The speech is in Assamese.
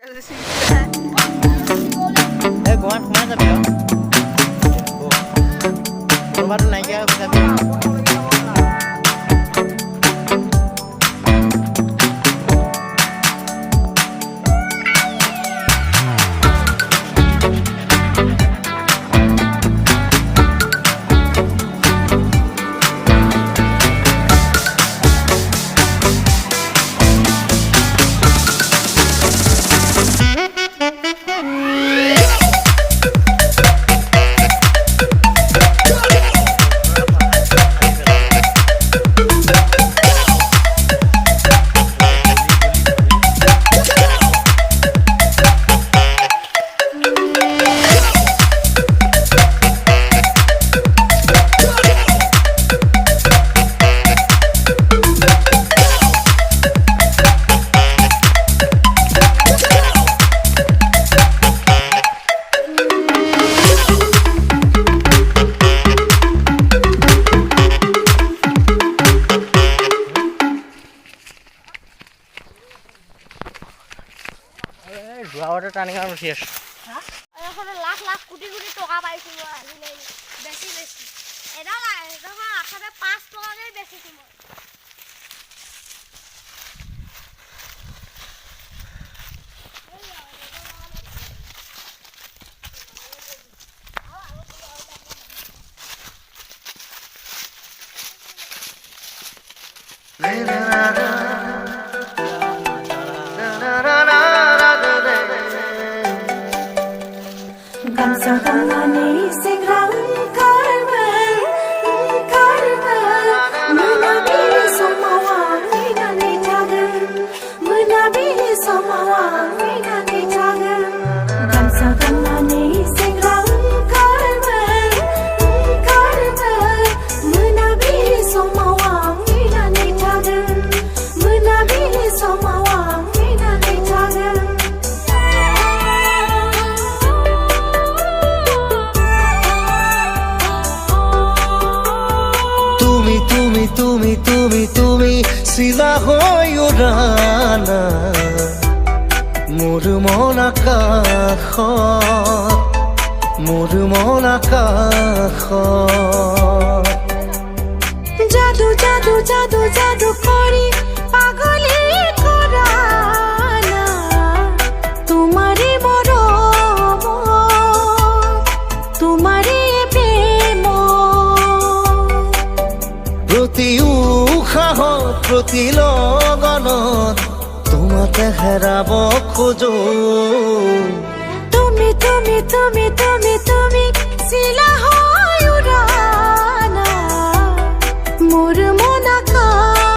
গুৱাহাটী সোমাই যাবি আৰু ক'ৰবাতো নাইকিয়া হৈ যাবি। যোৱাবাৰতে টাৰ্ণিং আৰু উঠি আছো লাখ লাখ কোটি কোটি টকা পাইছো মই আজিলৈ বেছি বেছি এডাল আশাতে 5 টকাকে বেচিছো মই তুমি চিলা হৈ উৰানা মোৰ মন আকাশত জাদু জাদু জাদু জাদু কৰি পাগলী কৰা না তোমাৰে মৰম তোমাৰে প্ৰেম প্ৰতি উশাহত প্ৰতি লগনত তোমাকে হেৰাব খোজো তুমি তুমি তুমি তুমি